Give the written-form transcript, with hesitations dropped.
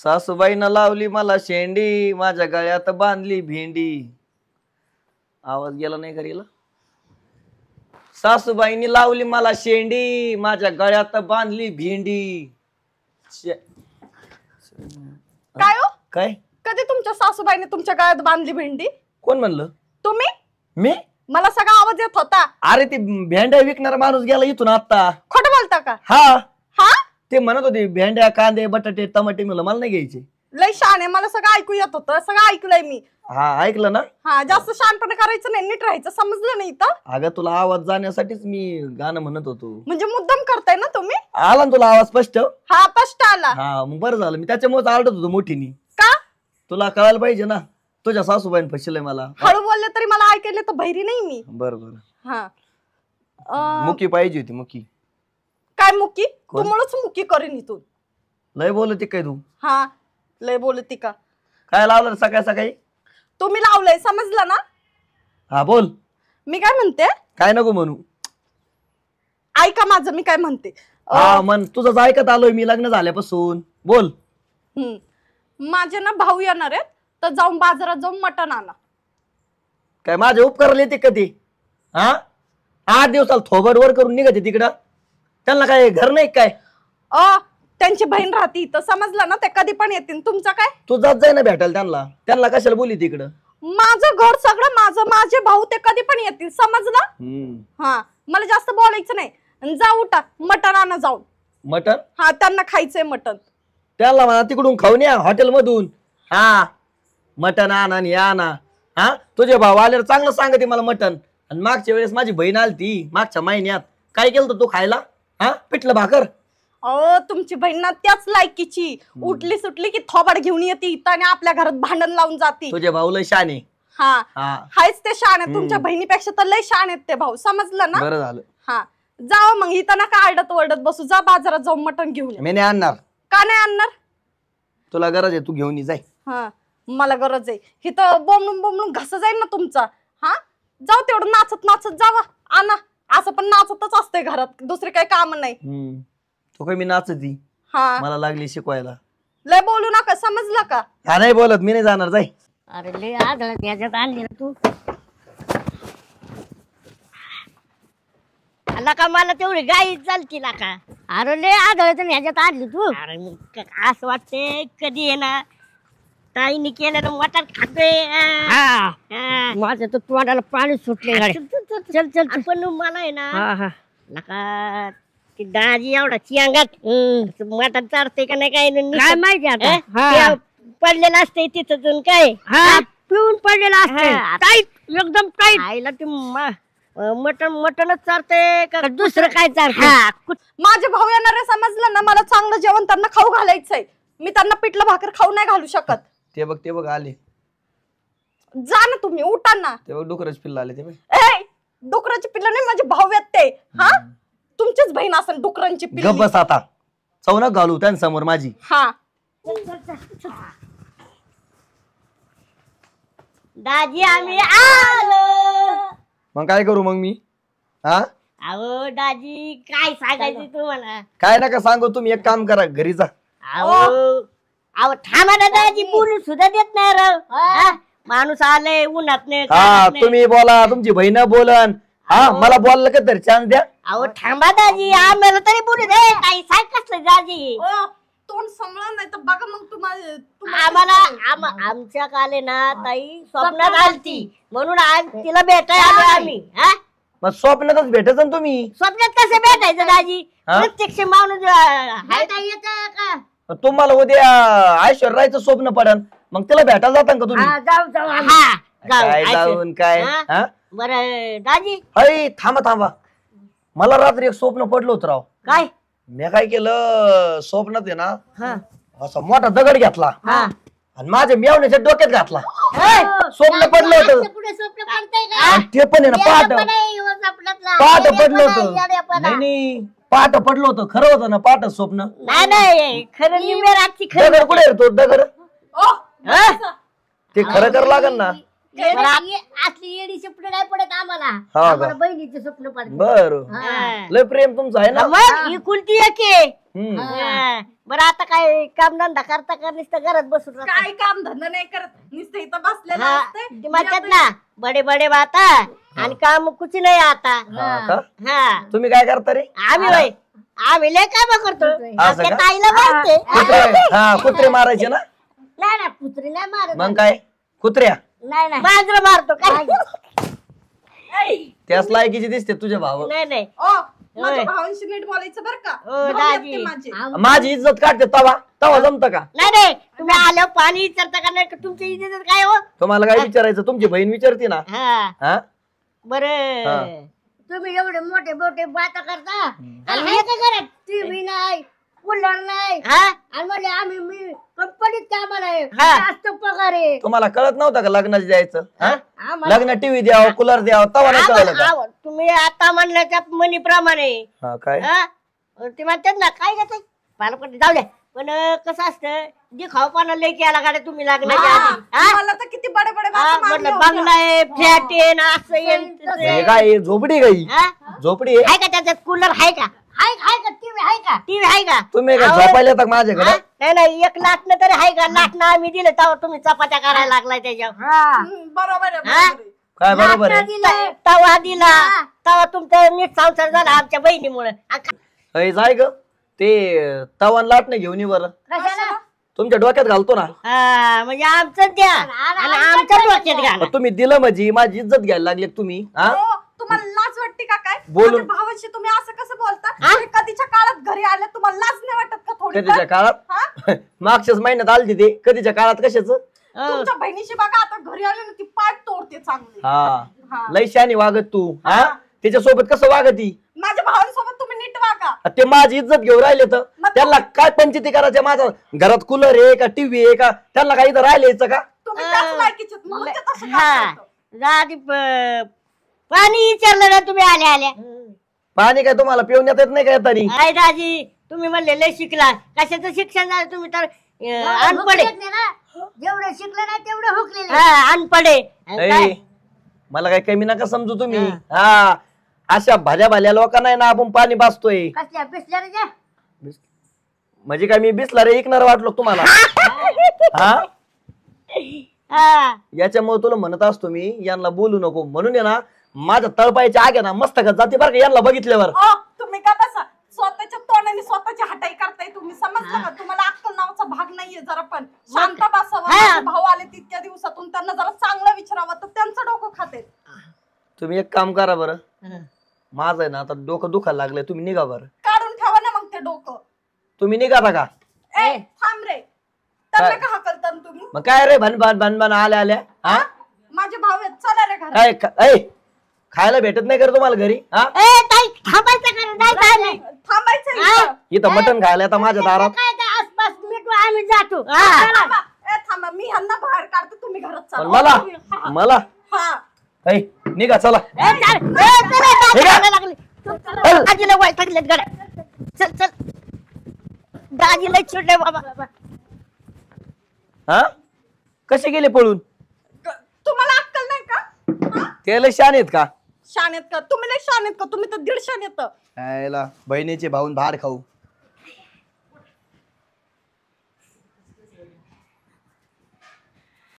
सासूबाईनं लावली मला शेंडी, माझ्या गळ्यात बांधली भेंडी. आवाज गेला नाही करीला. सासूबाईनी लावली मला शेंडी, माझ्या गळ्यात बांधली भेंडी. काय हो? काय कधी तुमच्या सासूबाईने तुमच्या गळ्यात बांधली भेंडी? कोण म्हणलं? तुम्ही? मी? मला सगळा आवाज येत होता. अरे ते भेंड्या विकणारा माणूस गेला इथून आता. खोटं बोलता का? हा हा, ते म्हणत होते भेंड्या, कांदे, बटाटे, टमाटे. मला नाही घ्यायचे. लय शान आहे, मला सगळं ऐकू येत होतं, सगळं ऐकलंय मी. हा ऐकलं ना? हा, जास्त शानपणे करायचं नाही, नीट राहायचं, समजलं नाही तर? अगं तुला आवाज जाण्यासाठीच मी गाणं म्हणत होतो. म्हणजे मुद्दाम करताय ना तुम्ही? आला ना तुला आवाज स्पष्ट? हा, स्पष्ट आला. हा मग बरं झालं, मी त्याच्यामुळे आरडत होतो मोठीनी. का? तुला कळायला पाहिजे ना, तुझ्या सासूबाईन फसलंय मला. हळू बोलले तरी मला ऐकायला तर बहिरी नाही मी. बरं बरं. हा, मुकी पाहिजे होती, मुकी. काय मुकी? तुम्हालाच मुकी करीन इथून. लय बोलती काय तू? हा, लय बोलती का? काय लावलं सकाळी सकाळी? तुम्ही लावलंय, समजलं ना? हा बोल. मी काय म्हणते? काय नको म्हणू. ऐका माझं, मी काय म्हणते. हा मन तुझंच ऐकत आलोय मी लग्न झाल्यापासून. बोल. माझे ना भाऊ येणार आहेत, तर जाऊन बाजारात जाऊन मटण आणा. काय माझे उपकार येते का ते? हा 8 दिवसाला थोबड वर करून निघते तिकडं. त्यांना काय घर नाही काय? त्यांची बहीण राहती तर समजलं ना, ते कधी पण येतील. तुमचं काय? तू जात जाय ना भेटायला त्यांना. त्यांना कशाला बोली तिकडं? माझं घर सगळं माझं, माझे भाऊ ते कधी पण येतील, समजलं? हा, मला जास्त बोलायचं नाही. जा उठा, मटण आणा जाऊन. मटण? हा, त्यांना खायचंय मटण. त्याला म्हणा तिकडून खाऊन या हॉटेल मधून. हा मटण आण आणि या ना. हा तुझे भाऊ आल्यावर चांगलं सांगते मला मटण. आणि मागच्या वेळेस माझी बहीण आलती मागच्या महिन्यात. काय केलं तू खायला? हा पिठलं भाकर. तुमची बहीण ना त्याच लायकीची. उठली सुटली की थोबाड घेऊन येते इथं आणि आपल्या घरात भांडण लावून जाते. तुझे भाऊ लय शान आहे. हायच ते शान आहे. तुमच्या बहिणीपेक्षा तर लय शान आहेत ते भाऊ, समजलं ना? बरं झालं. हा, जाओ मग. इथं नका आरडत ओरडत बसू. जा बाजारात जाऊन मटण घेऊन ये. मी नाही आणणार. का नाही आणणार? तुला गरज आहे, तू घेऊन ये जाय. हा, मला गरज आहे. इथं बोंबलून बोंबलून घस जाईल ना तुमचा. हा, जाऊ तेवढं नाचत नाचत जावा आणा. असं पण नाचतच असते घरात, दुसरे काही काम नाही. तू काय मी नाचती? हा, मला लागली शिकवायला. लय बोलू नका, समजलं का? हा नाही बोलत, मी नाही जाणार. जाय. अरे लय आदळत याच्यात आणली ना तू. आला का? मला तेवढी गाई चालती ना का? अरे लय आदळत ह्याच्यात आणली तू. अरे मग असं वाटते कधी आहे ना ताईने केलं ना मटण खातोय. माझं तर तोंडाला पाणी सुटले. चल चल पण मला आहे ना नका ती दाजी एवढा चिंगात मटण चारते का नाही काय माहिती आता. पडलेलं असते तिथं काय पिऊन पडलेलं असते एकदम टाईट. आईला ती मटणच चारते का दुसरं काय चारते? माझे भाऊ येणार आहे, समजलं ना? मला चांगलं जेवण त्यांना खाऊ घालायचंय. मी त्यांना पिठलं भाकर खाऊ नाही घालू शकत. ते बघ आले. जा ना तुम्ही, उठा ना. ते बघ डुकराचे पिल्लं आले. ते बघ. डुकराची पिल्लं नाही, माझे भाऊ आहेत ते. हा, तुमचीच बहीण असेल डुकरांची पिल्लं. गप्प बस आता. चौनक घालू त्यांच्यासमोर माझी. हा, दाजी आम्ही आलो. मग काय करू मग मी? हा अहो दाजी काय सांगायचं तुम्हाला? काय नका सांगू. तुम्ही एक काम करा, घरी जा. अहो थांबा ना दाजी, बोलू सुद्धा देत नाही राव. माणूस आले उन्हात नाही. हा तुम्ही बोला, तुमची बहीण बोलन. हा मला बोललं का तरी चान्स द्या. अहो थांबा दाजी, आम्हाला तरी बोलू दे. काही सांग कसलं दाजी? तोंड सांभाळा नाही तर बघा मग तुम्हाला. आम्हाला आमच्या काले ना ताई स्वप्नात आलती म्हणून आज तिला भेटायला आलो आम्ही. मग स्वप्नातच भेटायचं ना तुम्ही. स्वप्नात कसं भेटायचं दाजी? प्रत्यक्ष माणूस येतं का? तुम्हाला उद्या ऐश्वर्याचं स्वप्न पडन, मग तिला भेटायला जाता का तुम्ही? काय जाऊन काय? बरं दाजी. अरे थांबा. मला रात्री एक स्वप्न पडलं होतं राव. काय? मी काय केलं, स्वप्नात आहे ना असा मोठा दगड घेतला आणि माझ्या मेवण्याच्या डोक्यात घातला. स्वप्न पडलं होतं. ते पण आहे ना पहाट पडलं होतं. नाही पहाट पडलं होतं. खरं होतं ना पहाट स्वप्न? नाही खरं. दगड कुठे तो दगड? ते खरं करावं लागेल ना. असली येडी स्वप्न नाही पडत आम्हाला का? आम्हाला बहिणीचे स्वप्न पडत बर लय प्रेम तुमचं आहे ना मग ही कुलती एक आहे हम्म. बरं आता काय कामधंदा करता का नुसतं घरात बसून राहता? काय काम धंदा नाही करत नुसतं इथं बसलेलं हा, असते ते म्हणतात ना बडे बडे बाता आणि काम कुछ नाही आता हा का? हा तुम्ही काय करता रे आम्ही होय आम्ही लय काम करतो असं आमच्या का? ताईला मारते कुत्रे हा कुत्रे मारायचे ना नाही ना कुत्री नाही मारत मग काय कुत्र्या नाही नाही मांजर मारतो काय त्याच लायकीची दिसते तुझ्या भाव नाही नाही ओ माझ्या होय. भावांशी नीट बोलायचं बरं का ओ, भाऊ आहेत दाजी. ते माझे. माझी इज्जत काढते तवा तवा जमत का नाही नाही तुम्ही आल्यावर पाणी विचारता का नाही का तुमची इज्जत काय हो तुम्हाला काय विचारायचं तुमची बहीण विचारते ना हा हा बर हा. तुम्ही एवढे मोठे मोठे बाता करता आणि हे काय करत टीव्ही नाही कूलर नाही आणि म्हणले आम्ही मी कंपनीत कामाला आहे जास्त पगार आहे तुम्हाला कळत नव्हतं का लग्नाचं द्यायचं हा? आम्हाला- लग्न टीव्ही द्यावं कूलर द्यावं तवा नाही कळलं का तुम्ही आता म्हणलं त्या मनीप्रमाणे हा काय ते म्हणतात ना काय घेत पालपट जाऊ द्या पण कसं असतं जे खाऊपाना लय केला गाड्या तुम्ही लग्नाच्या आधी हा? मला तर किती बडे बडे हा, बाता मारल्या म्हटलं होत्या. बंगला आहे फ्लॅट आहे ना असं आहे, तसं हे आहे. काय झोपडी गाई हा? झोपडी आहे? आहे का त्याच्यात कूलर आहे का का टीव्ही आहे का टीव्ही आहे का तुम्ही काय अहो, झोपायला येतात माझ्याकडे हा? नाही नाही एक लाटणं तरी आहे का लाटणं आम्ही दिलं तेव्हा तुम्ही चपात्या करायला लागलाय त्याच्यावर बरोबर आहे, हा? बरोबर आहे. काय बरोबर आहे तवा दिला तेव्हा तुमचा नीट संसार झाला आमच्या बहिणीमुळे अय, जाय ग ते तवान लाटणं घेऊन ये बरं तुमच्या डोक्यात घालतो ना म्हणजे आमचं द्या आणि आमच्या डोक्यात घाला तुम्ही दिलं म्हणजे माझी इज्जत घ्यायला लागली तुम्ही हा ओ, तुम्हाला लाज वाटते का काय बोलून- माझ्या भावाशी तुम्ही असं कसं बोलता तुम्ही कधीच्या काळात घरी आले तुम्हाला लाज नाही वाटत का थोडी कधीच्या काळात मागच्याच महिन्यात आलती ते कधीच्या काळात कशाच तुमच्या बहिणीशी बघा आता घरी आले ना ती पाठ तोडते चांगली हा हा. लय शानी वागत तू हा त्याच्यासोबत कसं वागती माझ्या भावांसोबत तुम्ही नीट वागा ते माझी इज्जत घेऊन राहिले तर मग त्यांना काय पंचायती करायच्या माझा घरात कूलर आहे का टीव्ही आहे का त्यांना काही इथं राहिलेच का तुम्ही त्याच लायकीचे आहेत, म्हणून ते तसे हा करतात. आधी पाणी विचारलं ना तुम्ही आल्या आल्या पाणी काय तुम्हाला पिऊन येत नाही का तरी आई दाजी तुम्ही म्हणले लय शिकला कशाचं शिक्षण झालं तुम्ही तर अनपडे जेवढे शिकले नाही तेवढे हुकलेले अनपडे ऐ, मला काय कमी नका समजू तुम्ही हा अशा भाल्या भाल्या लोकांना आहे ना आपण पाणी पाचतोय कसल्या पिसल्या म्हणजे काय मी बिसला रे ऐकणार वाटलो तुम्हाला हा याच्यामुळे तुला म्हणत असतो मी यांना बोलू नको म्हणून आहे ना माझ्या तळपायच्या आगे ना मस्त का जाते बरं का यांना बघितल्यावर ओ, तुम्ही का बसा स्वतःच्या तोंडाने स्वतःची हटाई करताय तुम्ही समजलं का तुम्हाला अक्कल नावाचा भाग नाहीये जरा पण शांत बसावं माझे भाऊ आले तितक्या दिवसातून त्यांना जरा चांगलं विचारावं तर त्यांचं डोकं खाते तुम्ही एक काम करा बरं माझं आहे ना आता डोकं दुखायला लागलंय तुम्ही निघा बरं काढून ठेवा ना मग ते डोकं तुम्ही निघा का ए थांब रे त्यांना का हकलता तुम्ही मग काय रे भन आल्या आल्या हा माझे भाऊ आहेत चला रे घरात काय ऐ खायला भेटत नाही कर तुम्हाला घरी हा थांबायचं करा नाही थांबायचं हा? इथं. इथं मटण खायला येतं माझ्या दारात काय ते आसपास मिटू आम्ही जातो थांबा. ए थांबा मी ह्यांना बाहेर काढते तुम्ही घरात पण चला मला हा. मला हा ऐ निघा चला दाजीला वाईट टाकलेत गड्या चल चल दाजीला छोटे बाबा हा कसे गेले पळून तुम्हाला अक्कल नाही का हा? ते लय शान आहेत का शान आहेत का तुम्ही नाही शान आहेत का तुम्ही तर दीड शान येत बहिणीचे भाऊन भाड खाऊ